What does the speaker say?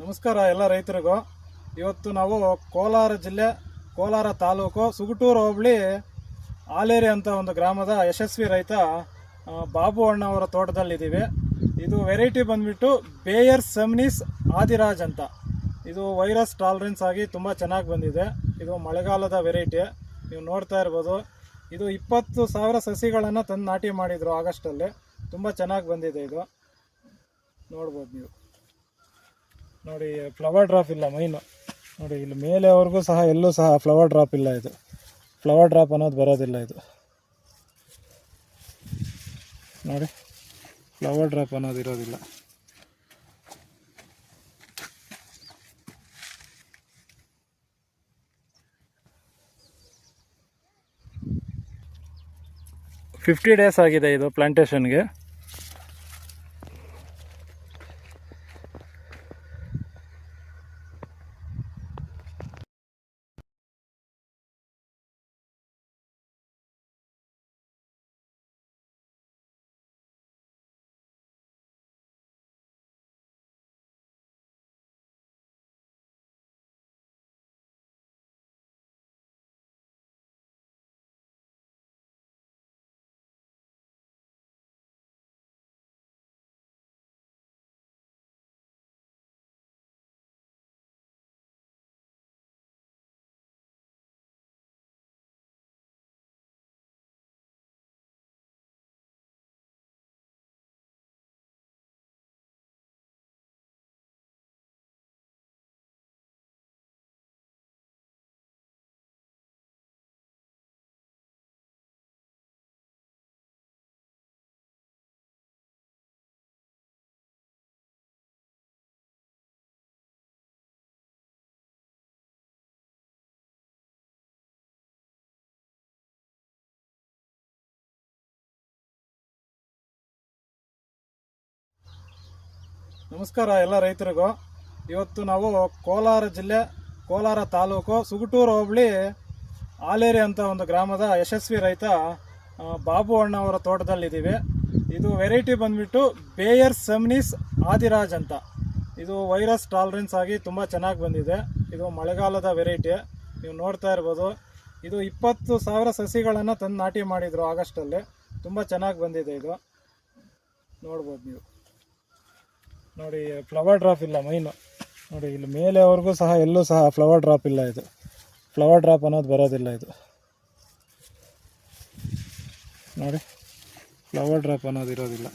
ನಮಸ್ಕಾರ ಎಲ್ಲ ರೈತರಿಗೂ. ಇವತ್ತು ನಾವು ಕೋಲಾರ ಜಿಲ್ಲೆ ಕೋಲಾರ ತಾಲೂಕು ಸುಗುಟೂರು ಹೋಬಳಿ ಆಲೇರಿ ಅಂತ ಒಂದು ಗ್ರಾಮದ ಯಶಸ್ವಿ ರೈತ ಬಾಬು ಅಣ್ಣ ಅವರ ತೋಟದಲ್ಲಿದ್ದೀವಿ. ಇದು ವೆರೈಟಿ ಬಂದ್ಬಿಟ್ಟು ಬೇಯರ್ ಸೆಮ್ನಿಸ್ ಆದಿರಾಜ್ ಅಂತ. ಇದು ವೈರಸ್ ಟಾಲರೆನ್ಸ್ ಆಗಿ ತುಂಬ ಚೆನ್ನಾಗಿ ಬಂದಿದೆ. ಇದು ಮಳೆಗಾಲದ ವೆರೈಟಿ, ನೀವು ನೋಡ್ತಾ ಇರ್ಬೋದು. ಇದು 20,000 ಸಸಿಗಳನ್ನು ತಂದು ನಾಟಿ ಮಾಡಿದರು ಆಗಸ್ಟಲ್ಲಿ. ತುಂಬ ಚೆನ್ನಾಗಿ ಬಂದಿದೆ. ಇದು ನೋಡ್ಬೋದು ನೀವು. ನೋಡಿ, ಫ್ಲವರ್ ಡ್ರಾಪ್ ಇಲ್ಲ ಮೈನು. ನೋಡಿ, ಇಲ್ಲಿ ಮೇಲೆವರೆಗೂ ಸಹ ಎಲ್ಲೂ ಸಹ ಫ್ಲವರ್ ಡ್ರಾಪ್ ಇಲ್ಲ. ಇದು ಫ್ಲವರ್ ಡ್ರಾಪ್ ಅನ್ನೋದು ಬರೋದಿಲ್ಲ. ಇದು ನೋಡಿ, ಫ್ಲವರ್ ಡ್ರಾಪ್ ಅನ್ನೋದು ಇರೋದಿಲ್ಲ. $50 days ಆಗಿದೆ ಇದು ಪ್ಲಾಂಟೇಶನ್ಗೆ. ನಮಸ್ಕಾರ ಎಲ್ಲ ರೈತರಿಗೂ. ಇವತ್ತು ನಾವು ಕೋಲಾರ ಜಿಲ್ಲೆ ಕೋಲಾರ ತಾಲೂಕು ಸುಗುಟೂರು ಹೋಬಳಿ ಆಲೇರಿ ಅಂತ ಒಂದು ಗ್ರಾಮದ ಯಶಸ್ವಿ ರೈತ ಬಾಬು ಅಣ್ಣ ಅವರ ತೋಟದಲ್ಲಿದ್ದೀವಿ. ಇದು ವೆರೈಟಿ ಬಂದ್ಬಿಟ್ಟು ಬೇಯರ್ ಸೆಮ್ನಿಸ್ ಆದಿರಾಜ್ ಅಂತ. ಇದು ವೈರಸ್ ಟಾಲರೆನ್ಸ್ ಆಗಿ ತುಂಬ ಚೆನ್ನಾಗಿ ಬಂದಿದೆ. ಇದು ಮಳೆಗಾಲದ ವೆರೈಟಿ, ನೀವು ನೋಡ್ತಾ ಇರ್ಬೋದು. ಇದು 20,000 ಸಸಿಗಳನ್ನು ತಂದು ನಾಟಿ ಮಾಡಿದರು ಆಗಸ್ಟಲ್ಲಿ. ತುಂಬ ಚೆನ್ನಾಗಿ ಬಂದಿದೆ. ಇದು ನೋಡ್ಬೋದು ನೀವು. ನೋಡಿ, ಫ್ಲವರ್ ಡ್ರಾಪ್ ಇಲ್ಲ ಮೈನು. ನೋಡಿ, ಇಲ್ಲಿ ಮೇಲೆವರೆಗೂ ಸಹ ಎಲ್ಲೂ ಸಹ ಫ್ಲವರ್ ಡ್ರಾಪ್ ಇಲ್ಲ. ಇದು ಫ್ಲವರ್ ಡ್ರಾಪ್ ಅನ್ನೋದು ಬರೋದಿಲ್ಲ. ಇದು ನೋಡಿ, ಫ್ಲವರ್ ಡ್ರಾಪ್ ಅನ್ನೋದು ಇರೋದಿಲ್ಲ.